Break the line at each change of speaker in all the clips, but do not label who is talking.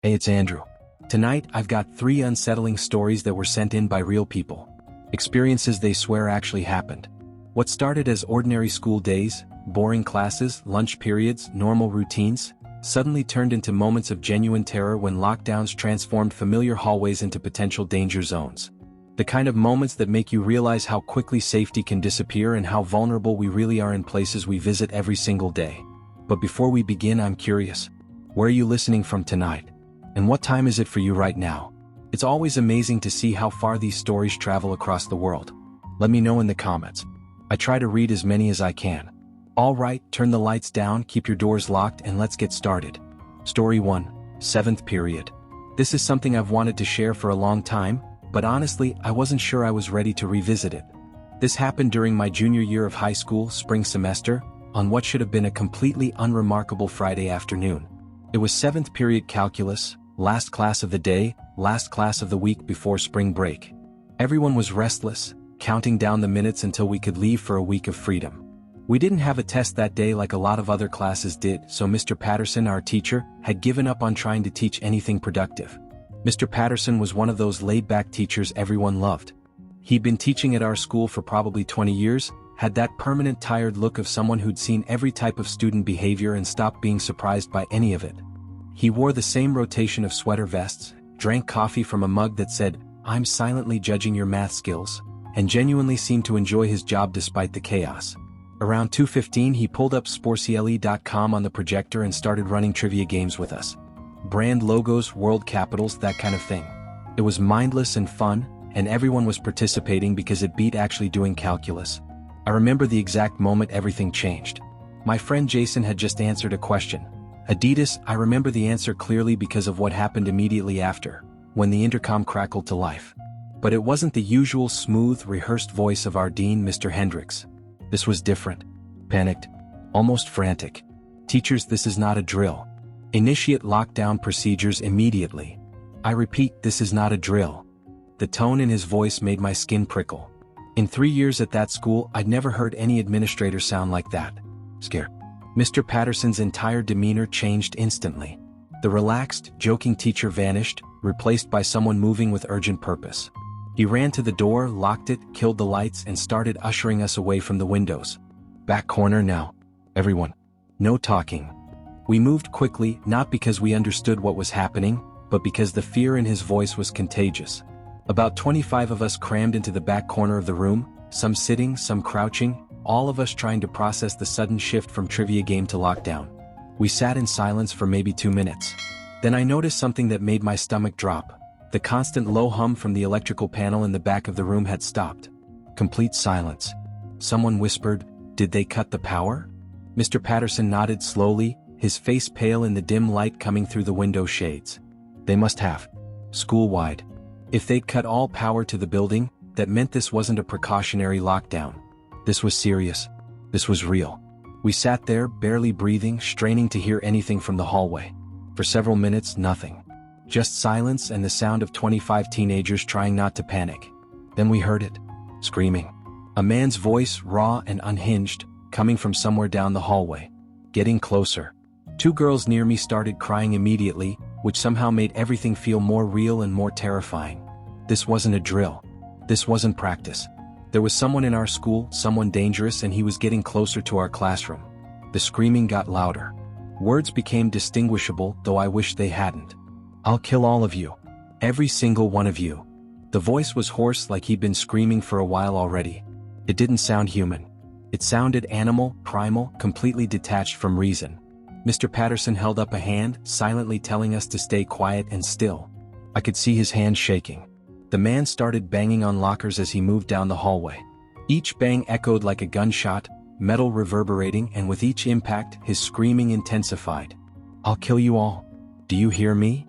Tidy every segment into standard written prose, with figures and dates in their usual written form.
Hey, it's Andrew. Tonight, I've got 3 unsettling stories that were sent in by real people. Experiences they swear actually happened. What started as ordinary school days, boring classes, lunch periods, normal routines, suddenly turned into moments of genuine terror when lockdowns transformed familiar hallways into potential danger zones. The kind of moments that make you realize how quickly safety can disappear and how vulnerable we really are in places we visit every single day. But before we begin, I'm curious. Where are you listening from tonight? And what time is it for you right now? It's always amazing to see how far these stories travel across the world. Let me know in the comments. I try to read as many as I can. Alright, turn the lights down, keep your doors locked, and let's get started. Story 1, 7th period. This is something I've wanted to share for a long time, but honestly, I wasn't sure I was ready to revisit it. This happened during my junior year of high school, spring semester, on what should have been a completely unremarkable Friday afternoon. It was 7th period calculus, last class of the day, last class of the week before spring break. Everyone was restless, counting down the minutes until we could leave for a week of freedom. We didn't have a test that day like a lot of other classes did, so Mr. Patterson, our teacher, had given up on trying to teach anything productive. Mr. Patterson was one of those laid-back teachers everyone loved. He'd been teaching at our school for probably 20 years, had that permanent tired look of someone who'd seen every type of student behavior and stopped being surprised by any of it. He wore the same rotation of sweater vests, drank coffee from a mug that said, "I'm silently judging your math skills," and genuinely seemed to enjoy his job despite the chaos. Around 2:15 he pulled up sportscle.com on the projector and started running trivia games with us. Brand logos, world capitals, that kind of thing. It was mindless and fun, and everyone was participating because it beat actually doing calculus. I remember the exact moment everything changed. My friend Jason had just answered a question. Adidas, I remember the answer clearly because of what happened immediately after, when the intercom crackled to life. But it wasn't the usual smooth, rehearsed voice of our dean, Mr. Hendricks. This was different. Panicked. Almost frantic. "Teachers, this is not a drill. Initiate lockdown procedures immediately. I repeat, this is not a drill." The tone in his voice made my skin prickle. In 3 years at that school, I'd never heard any administrator sound like that. Scared. Mr. Patterson's entire demeanor changed instantly. The relaxed, joking teacher vanished, replaced by someone moving with urgent purpose. He ran to the door, locked it, killed the lights, and started ushering us away from the windows. "Back corner now. Everyone. No talking." We moved quickly, not because we understood what was happening, but because the fear in his voice was contagious. About 25 of us crammed into the back corner of the room, some sitting, some crouching, all of us trying to process the sudden shift from trivia game to lockdown. We sat in silence for maybe 2 minutes. Then I noticed something that made my stomach drop. The constant low hum from the electrical panel in the back of the room had stopped. Complete silence. Someone whispered, "Did they cut the power?" Mr. Patterson nodded slowly, his face pale in the dim light coming through the window shades. "They must have. School-wide. If they'd cut all power to the building, that meant this wasn't a precautionary lockdown. This was serious. This was real." We sat there, barely breathing, straining to hear anything from the hallway. For several minutes, nothing. Just silence and the sound of 25 teenagers trying not to panic. Then we heard it. Screaming. A man's voice, raw and unhinged, coming from somewhere down the hallway. Getting closer. 2 girls near me started crying immediately, which somehow made everything feel more real and more terrifying. This wasn't a drill. This wasn't practice. There was someone in our school, someone dangerous, and he was getting closer to our classroom. The screaming got louder. Words became distinguishable, though I wish they hadn't. "I'll kill all of you. Every single one of you." The voice was hoarse, like he'd been screaming for a while already. It didn't sound human. It sounded animal, primal, completely detached from reason. Mr. Patterson held up a hand, silently telling us to stay quiet and still. I could see his hand shaking. The man started banging on lockers as he moved down the hallway. Each bang echoed like a gunshot, metal reverberating, and with each impact, his screaming intensified. "I'll kill you all. Do you hear me?"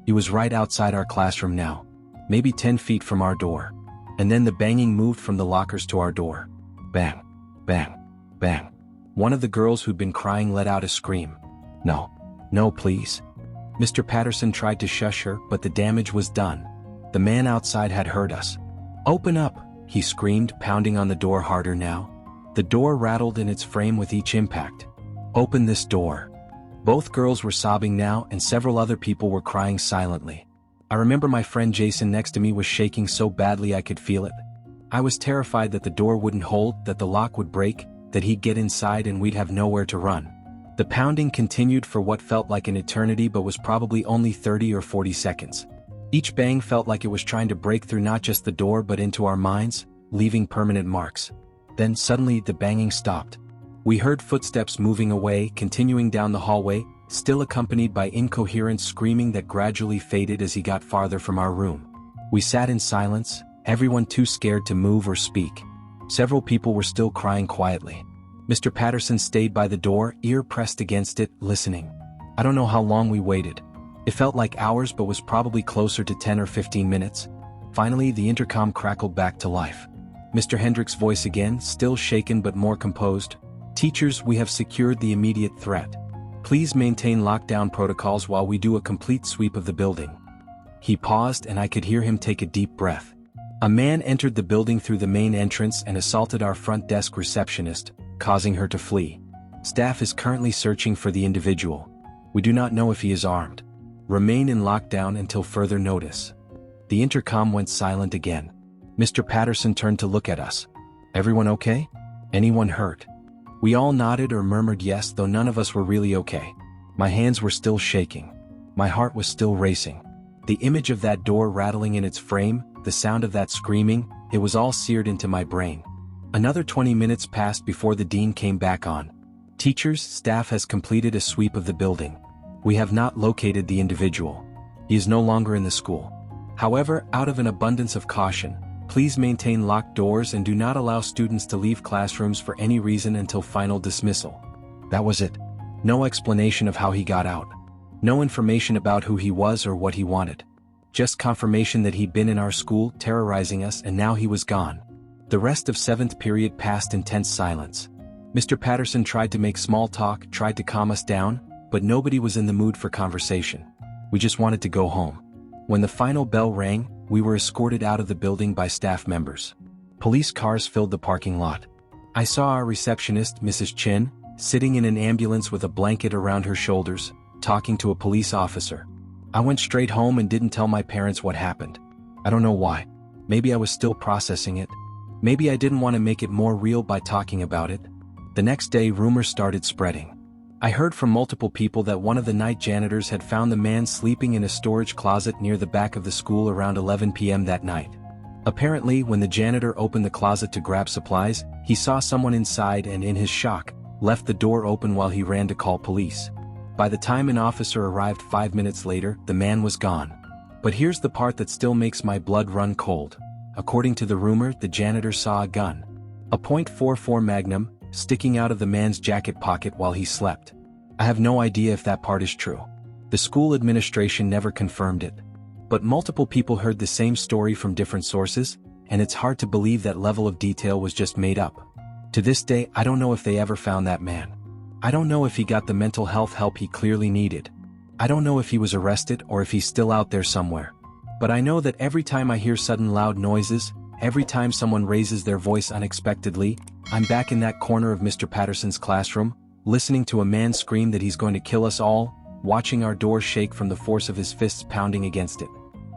He was right outside our classroom now, maybe 10 feet from our door. And then the banging moved from the lockers to our door. Bang, bang, bang. One of the girls who'd been crying let out a scream. "No, no, please." Mr. Patterson tried to shush her, but the damage was done. The man outside had heard us. "Open up," he screamed, pounding on the door harder now. The door rattled in its frame with each impact. "Open this door." Both girls were sobbing now and several other people were crying silently. I remember my friend Jason next to me was shaking so badly I could feel it. I was terrified that the door wouldn't hold, that the lock would break, that he'd get inside and we'd have nowhere to run. The pounding continued for what felt like an eternity but was probably only 30 or 40 seconds. Each bang felt like it was trying to break through not just the door but into our minds, leaving permanent marks. Then suddenly the banging stopped. We heard footsteps moving away, continuing down the hallway, still accompanied by incoherent screaming that gradually faded as he got farther from our room. We sat in silence, everyone too scared to move or speak. Several people were still crying quietly. Mr. Patterson stayed by the door, ear pressed against it, listening. I don't know how long we waited. It felt like hours but was probably closer to 10 or 15 minutes. Finally, the intercom crackled back to life. Mr. Hendrick's voice again, still shaken but more composed. Teachers, we have secured the immediate threat. Please maintain lockdown protocols while we do a complete sweep of the building. He paused and I could hear him take a deep breath. A man entered the building through the main entrance and assaulted our front desk receptionist, causing her to flee. Staff is currently searching for the individual. We do not know if he is armed. Remain in lockdown until further notice. The intercom went silent again. Mr. Patterson turned to look at us. Everyone okay? Anyone hurt? We all nodded or murmured yes, though none of us were really okay. My hands were still shaking. My heart was still racing. The image of that door rattling in its frame, the sound of that screaming, it was all seared into my brain. Another 20 minutes passed before the dean came back on. Teachers, staff has completed a sweep of the building. We have not located the individual. He is no longer in the school. However, out of an abundance of caution, please maintain locked doors and do not allow students to leave classrooms for any reason until final dismissal. That was it. No explanation of how he got out. No information about who he was or what he wanted. Just confirmation that he'd been in our school, terrorizing us, and now he was gone. The rest of 7th period passed in tense silence. Mr. Patterson tried to make small talk, tried to calm us down, but nobody was in the mood for conversation. We just wanted to go home. When the final bell rang, we were escorted out of the building by staff members. Police cars filled the parking lot. I saw our receptionist, Mrs. Chin, sitting in an ambulance with a blanket around her shoulders, talking to a police officer. I went straight home and didn't tell my parents what happened. I don't know why. Maybe I was still processing it. Maybe I didn't want to make it more real by talking about it. The next day, rumors started spreading. I heard from multiple people that one of the night janitors had found the man sleeping in a storage closet near the back of the school around 11 p.m. that night. Apparently, when the janitor opened the closet to grab supplies, he saw someone inside and in his shock, left the door open while he ran to call police. By the time an officer arrived 5 minutes later, the man was gone. But here's the part that still makes my blood run cold. According to the rumor, the janitor saw a gun. A .44 Magnum, sticking out of the man's jacket pocket while he slept. I have no idea if that part is true. The school administration never confirmed it. But multiple people heard the same story from different sources, and it's hard to believe that level of detail was just made up. To this day, I don't know if they ever found that man. I don't know if he got the mental health help he clearly needed. I don't know if he was arrested or if he's still out there somewhere. But I know that every time I hear sudden loud noises, every time someone raises their voice unexpectedly, I'm back in that corner of Mr. Patterson's classroom, listening to a man scream that he's going to kill us all, watching our door shake from the force of his fists pounding against it.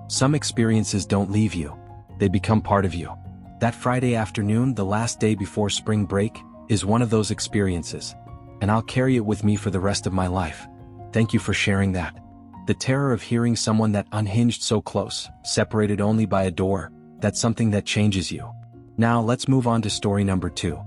Some experiences don't leave you. They become part of you. That Friday afternoon, the last day before spring break, is one of those experiences. And I'll carry it with me for the rest of my life. Thank you for sharing that. The terror of hearing someone that unhinged so close, separated only by a door, that's something that changes you. Now let's move on to story number 2.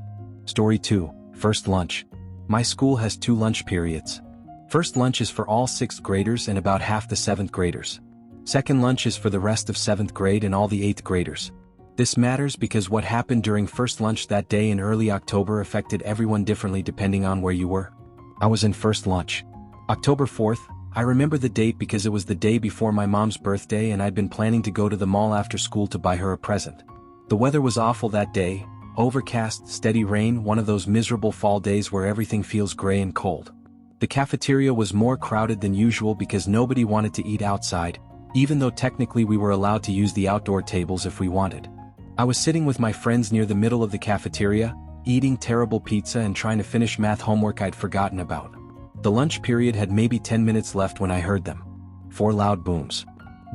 Story 2, First Lunch. My school has 2 lunch periods. First lunch is for all 6th graders and about half the 7th graders. Second lunch is for the rest of 7th grade and all the 8th graders. This matters because what happened during first lunch that day in early October affected everyone differently depending on where you were. I was in first lunch. October 4th, I remember the date because it was the day before my mom's birthday and I'd been planning to go to the mall after school to buy her a present. The weather was awful that day, overcast, steady rain, one of those miserable fall days where everything feels gray and cold. The cafeteria was more crowded than usual because nobody wanted to eat outside, even though technically we were allowed to use the outdoor tables if we wanted. I was sitting with my friends near the middle of the cafeteria, eating terrible pizza and trying to finish math homework I'd forgotten about. The lunch period had maybe 10 minutes left when I heard them. 4 loud booms.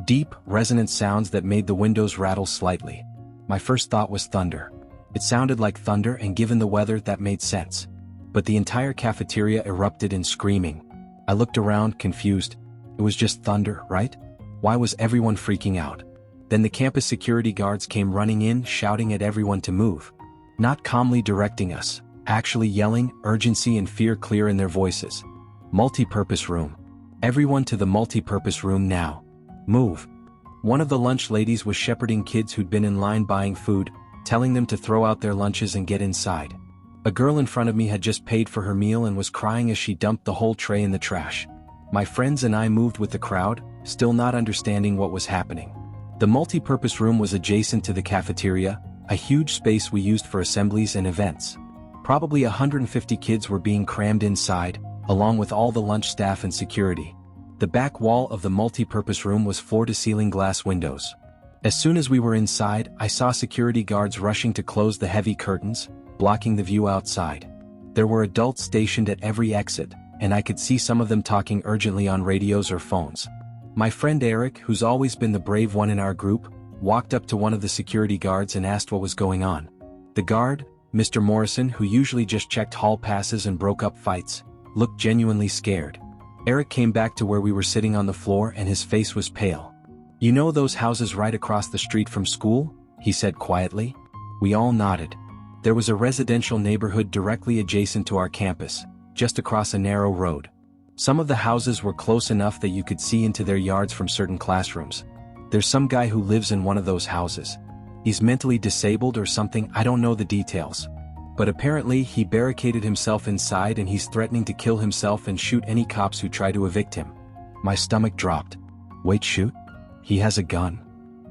Deep, resonant sounds that made the windows rattle slightly. My first thought was thunder. It sounded like thunder, and given the weather, that made sense. But the entire cafeteria erupted in screaming. I looked around, confused. It was just thunder, right? Why was everyone freaking out? Then the campus security guards came running in, shouting at everyone to move. Not calmly directing us, actually yelling, urgency and fear clear in their voices. Multi-purpose room. Everyone to the multi-purpose room now. Move. One of the lunch ladies was shepherding kids who'd been in line buying food, telling them to throw out their lunches and get inside. A girl in front of me had just paid for her meal and was crying as she dumped the whole tray in the trash. My friends and I moved with the crowd, still not understanding what was happening. The multi-purpose room was adjacent to the cafeteria, a huge space we used for assemblies and events. Probably 150 kids were being crammed inside, along with all the lunch staff and security. The back wall of the multi-purpose room was floor-to-ceiling glass windows. As soon as we were inside, I saw security guards rushing to close the heavy curtains, blocking the view outside. There were adults stationed at every exit, and I could see some of them talking urgently on radios or phones. My friend Eric, who's always been the brave one in our group, walked up to one of the security guards and asked what was going on. The guard, Mr. Morrison, who usually just checked hall passes and broke up fights, looked genuinely scared. Eric came back to where we were sitting on the floor and his face was pale. "You know those houses right across the street from school?" he said quietly. We all nodded. There was a residential neighborhood directly adjacent to our campus, just across a narrow road. Some of the houses were close enough that you could see into their yards from certain classrooms. There's some guy who lives in one of those houses. He's mentally disabled or something, I don't know the details. But apparently he barricaded himself inside and he's threatening to kill himself and shoot any cops who try to evict him. My stomach dropped. Wait, shoot? He has a gun.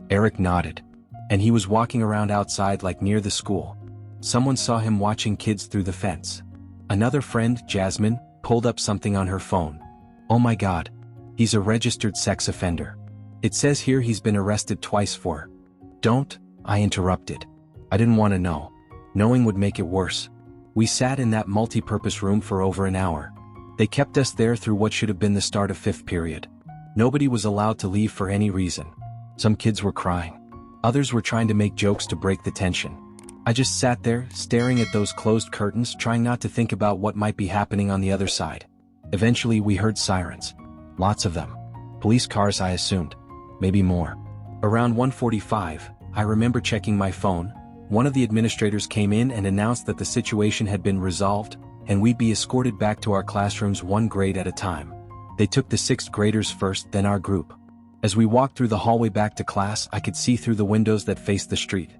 Eric nodded. And he was walking around outside like near the school. Someone saw him watching kids through the fence. Another friend, Jasmine, pulled up something on her phone. Oh my God. He's a registered sex offender. It says here he's been arrested twice for. Don't, I interrupted. I didn't want to know. Knowing would make it worse. We sat in that multi-purpose room for over an hour. They kept us there through what should have been the start of 5th period. Nobody was allowed to leave for any reason. Some kids were crying. Others were trying to make jokes to break the tension. I just sat there, staring at those closed curtains, trying not to think about what might be happening on the other side. Eventually we heard sirens. Lots of them. Police cars, I assumed. Maybe more. Around 1:45, I remember checking my phone. One of the administrators came in and announced that the situation had been resolved, and we'd be escorted back to our classrooms 1 grade at a time. They took the 6th graders first, then our group. As we walked through the hallway back to class, I could see through the windows that faced the street.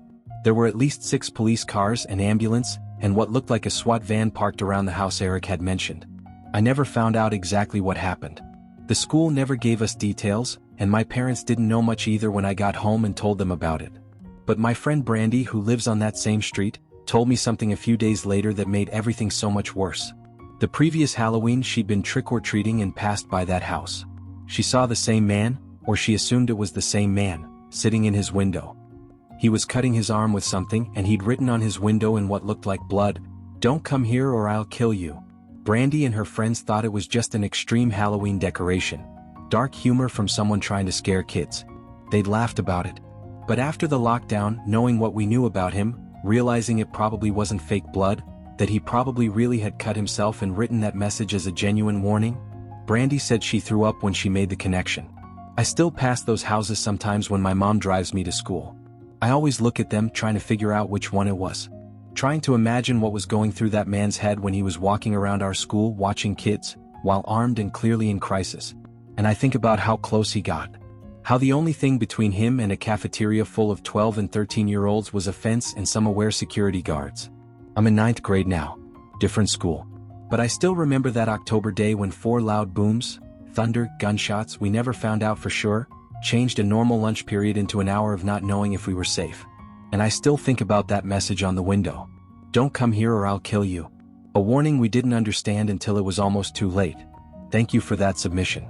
There were at least 6 police cars, an ambulance, and what looked like a SWAT van parked around the house Eric had mentioned. I never found out exactly what happened. The school never gave us details, and my parents didn't know much either when I got home and told them about it. But my friend Brandy, who lives on that same street, told me something a few days later that made everything so much worse. The previous Halloween she'd been trick-or-treating and passed by that house. She saw the same man, or she assumed it was the same man, sitting in his window. He was cutting his arm with something and he'd written on his window in what looked like blood, "Don't come here or I'll kill you." Brandy and her friends thought it was just an extreme Halloween decoration. Dark humor from someone trying to scare kids. They'd laughed about it. But after the lockdown, knowing what we knew about him, realizing it probably wasn't fake blood, that he probably really had cut himself and written that message as a genuine warning, Brandy said she threw up when she made the connection. I still pass those houses sometimes when my mom drives me to school. I always look at them trying to figure out which one it was. Trying to imagine what was going through that man's head when he was walking around our school watching kids, while armed and clearly in crisis. And I think about how close he got. How the only thing between him and a cafeteria full of 12 and 13-year-olds was a fence and some aware security guards. I'm in 9th grade now. Different school. But I still remember that October day when 4 loud booms, thunder, gunshots, we never found out for sure, changed a normal lunch period into an hour of not knowing if we were safe. And I still think about that message on the window. "Don't come here or I'll kill you." A warning we didn't understand until it was almost too late. Thank you for that submission.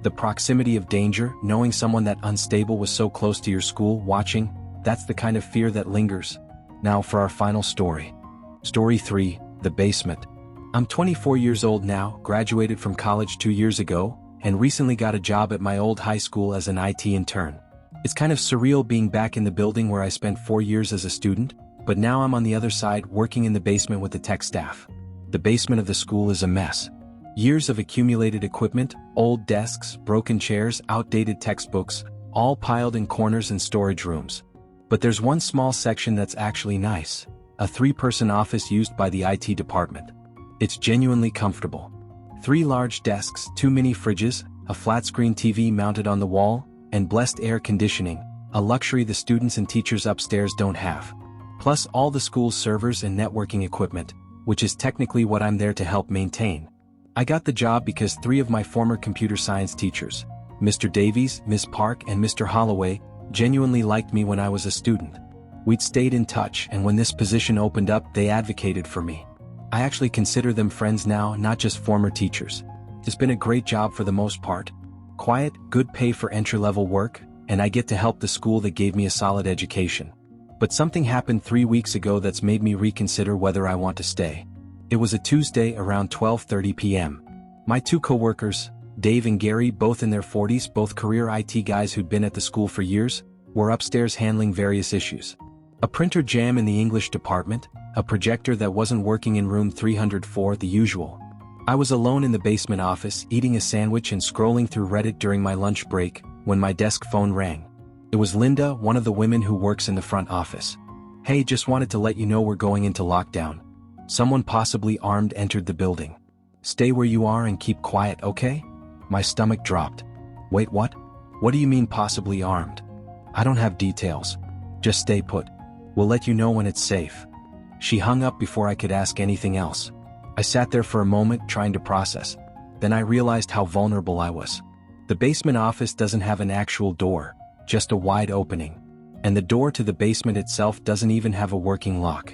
The proximity of danger, knowing someone that unstable was so close to your school watching, that's the kind of fear that lingers. Now for our final story. Story 3, The Basement. I'm 24 years old now, graduated from college 2 years ago, and recently got a job at my old high school as an IT intern. It's kind of surreal being back in the building where I spent 4 years as a student, but now I'm on the other side working in the basement with the tech staff. The basement of the school is a mess. Years of accumulated equipment, old desks, broken chairs, outdated textbooks, all piled in corners and storage rooms. But there's one small section that's actually nice. A 3-person office used by the IT department. It's genuinely comfortable. 3 large desks, 2 mini fridges, a flat-screen TV mounted on the wall, and blessed air conditioning, a luxury the students and teachers upstairs don't have. Plus all the school's servers and networking equipment, which is technically what I'm there to help maintain. I got the job because 3 of my former computer science teachers, Mr. Davies, Miss Park, and Mr. Holloway, genuinely liked me when I was a student. We'd stayed in touch, and when this position opened up, they advocated for me. I actually consider them friends now, not just former teachers. It's been a great job for the most part. Quiet, good pay for entry-level work, and I get to help the school that gave me a solid education. But something happened 3 weeks ago that's made me reconsider whether I want to stay. It was a Tuesday around 12:30 p.m. My 2 co-workers, Dave and Gary, both in their 40s, both career IT guys who'd been at the school for years, were upstairs handling various issues. A printer jam in the English department, a projector that wasn't working in room 304, the usual. I was alone in the basement office, eating a sandwich and scrolling through Reddit during my lunch break, when my desk phone rang. It was Linda, one of the women who works in the front office. "Hey, just wanted to let you know we're going into lockdown. Someone possibly armed entered the building. Stay where you are and keep quiet, okay?" My stomach dropped. "Wait, what? What do you mean possibly armed? I don't have details. Just stay put. We'll let you know when it's safe." She hung up before I could ask anything else. I sat there for a moment trying to process. Then I realized how vulnerable I was. The basement office doesn't have an actual door, just a wide opening. And the door to the basement itself doesn't even have a working lock.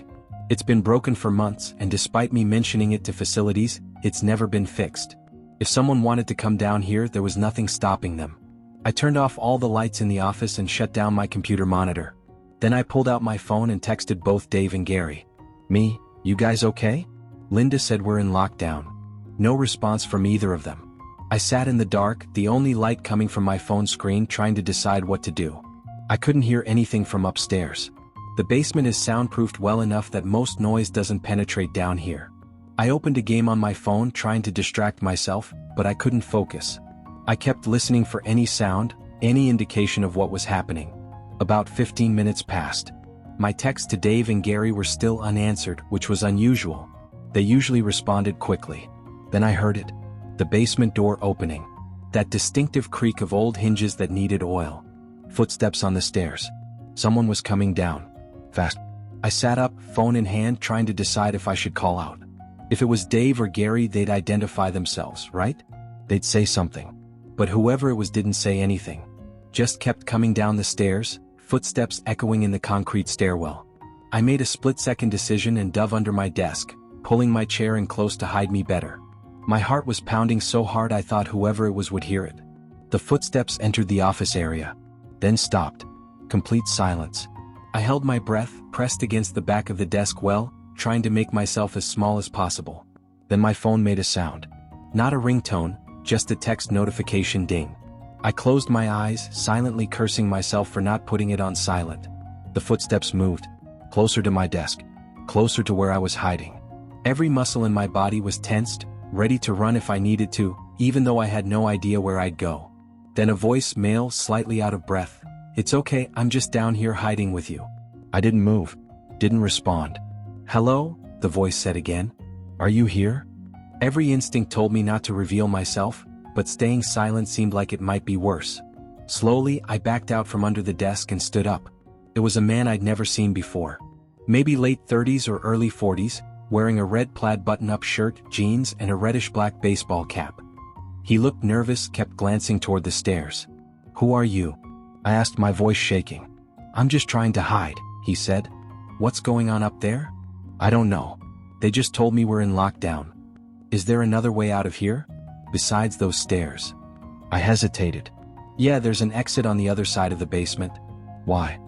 It's been broken for months, and despite me mentioning it to facilities, it's never been fixed. If someone wanted to come down here, there was nothing stopping them. I turned off all the lights in the office and shut down my computer monitor. Then I pulled out my phone and texted both Dave and Gary. "Me, you guys okay?" Linda said we're in lockdown. No response from either of them. I sat in the dark, the only light coming from my phone screen, trying to decide what to do. I couldn't hear anything from upstairs. The basement is soundproofed well enough that most noise doesn't penetrate down here. I opened a game on my phone trying to distract myself, but I couldn't focus. I kept listening for any sound, any indication of what was happening. About 15 minutes passed. My texts to Dave and Gary were still unanswered, which was unusual. They usually responded quickly. Then I heard it. The basement door opening. That distinctive creak of old hinges that needed oil. Footsteps on the stairs. Someone was coming down. Fast. I sat up, phone in hand, trying to decide if I should call out. If it was Dave or Gary, they'd identify themselves, right? They'd say something. But whoever it was didn't say anything. Just kept coming down the stairs, footsteps echoing in the concrete stairwell. I made a split-second decision and dove under my desk, pulling my chair in close to hide me better. My heart was pounding so hard I thought whoever it was would hear it. The footsteps entered the office area. Then stopped. Complete silence. I held my breath, pressed against the back of the desk well, trying to make myself as small as possible. Then my phone made a sound. Not a ringtone, just a text notification ding. I closed my eyes, silently cursing myself for not putting it on silent. The footsteps moved. Closer to my desk. Closer to where I was hiding. Every muscle in my body was tensed, ready to run if I needed to, even though I had no idea where I'd go. Then a voice, male, slightly out of breath. "It's okay, I'm just down here hiding with you." I didn't move. Didn't respond. "Hello?" the voice said again. "Are you here?" Every instinct told me not to reveal myself, but staying silent seemed like it might be worse. Slowly, I backed out from under the desk and stood up. It was a man I'd never seen before. Maybe late 30s or early 40s, wearing a red plaid button-up shirt, jeans, and a reddish-black baseball cap. He looked nervous, kept glancing toward the stairs. "Who are you?" I asked, my voice shaking. "I'm just trying to hide," he said. "What's going on up there?" "I don't know. They just told me we're in lockdown." "Is there another way out of here? Besides those stairs?" I hesitated. "Yeah, there's an exit on the other side of the basement." "Why?"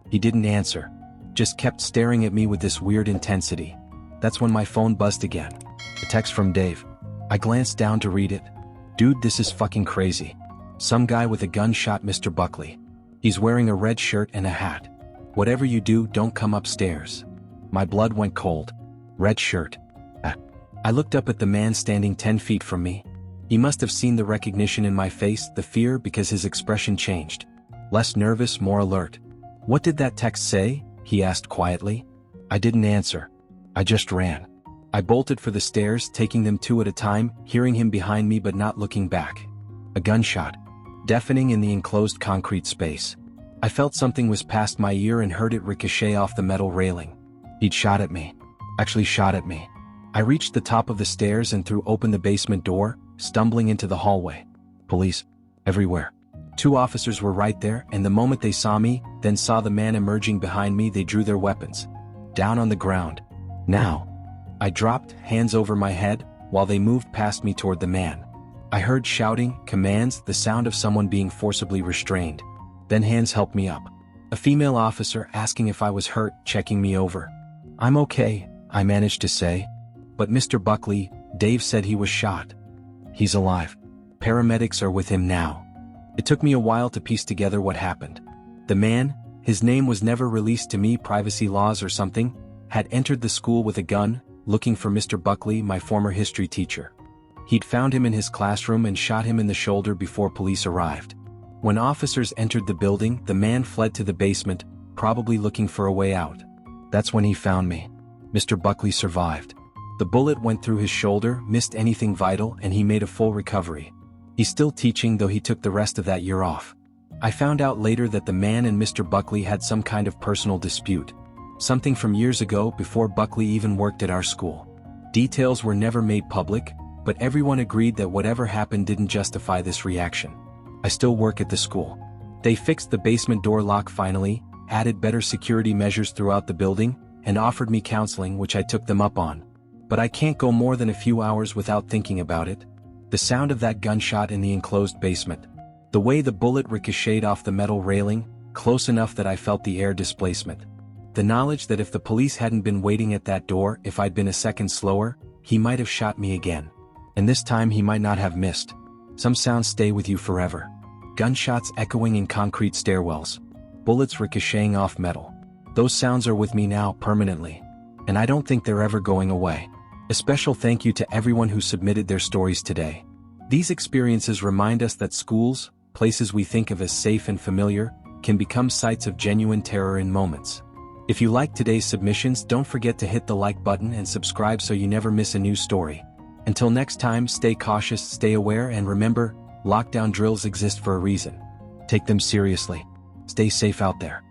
He didn't answer. Just kept staring at me with this weird intensity. That's when my phone buzzed again. A text from Dave. I glanced down to read it. Dude, this is fucking crazy. Some guy with a gun shot Mr. Buckley. He's wearing a red shirt and a hat. Whatever you do, don't come upstairs. My blood went cold. Red shirt. I looked up at the man standing 10 feet from me. He must have seen the recognition in my face, the fear, because his expression changed. Less nervous, more alert. What did that text say? He asked quietly. I didn't answer. I just ran. I bolted for the stairs, taking them two at a time, hearing him behind me but not looking back. A gunshot. Deafening in the enclosed concrete space. I felt something was past my ear and heard it ricochet off the metal railing. He'd shot at me. Actually shot at me. I reached the top of the stairs and threw open the basement door, stumbling into the hallway. Police. Everywhere. 2 officers were right there, and the moment they saw me, then saw the man emerging behind me, they drew their weapons. Down on the ground. Now. I dropped, hands over my head, while they moved past me toward the man. I heard shouting, commands, the sound of someone being forcibly restrained. Then hands helped me up. A female officer asking if I was hurt, checking me over. I'm okay, I managed to say. But Mr. Buckley, Dave said he was shot. He's alive. Paramedics are with him now. It took me a while to piece together what happened. The man, his name was never released to me, privacy laws or something, had entered the school with a gun, looking for Mr. Buckley, my former history teacher. He'd found him in his classroom and shot him in the shoulder before police arrived. When officers entered the building, the man fled to the basement, probably looking for a way out. That's when he found me. Mr. Buckley survived. The bullet went through his shoulder, missed anything vital, and he made a full recovery. He's still teaching, though he took the rest of that year off. I found out later that the man and Mr. Buckley had some kind of personal dispute. Something from years ago, before Buckley even worked at our school. Details were never made public, but everyone agreed that whatever happened didn't justify this reaction. I still work at the school. They fixed the basement door lock finally, added better security measures throughout the building, and offered me counseling, which I took them up on. But I can't go more than a few hours without thinking about it. The sound of that gunshot in the enclosed basement. The way the bullet ricocheted off the metal railing, close enough that I felt the air displacement. The knowledge that if the police hadn't been waiting at that door, if I'd been a second slower, he might have shot me again. And this time he might not have missed. Some sounds stay with you forever. Gunshots echoing in concrete stairwells. Bullets ricocheting off metal. Those sounds are with me now, permanently. And I don't think they're ever going away. A special thank you to everyone who submitted their stories today. These experiences remind us that schools, places we think of as safe and familiar, can become sites of genuine terror in moments. If you liked today's submissions, don't forget to hit the like button and subscribe so you never miss a new story. Until next time, stay cautious, stay aware, and remember, lockdown drills exist for a reason. Take them seriously. Stay safe out there.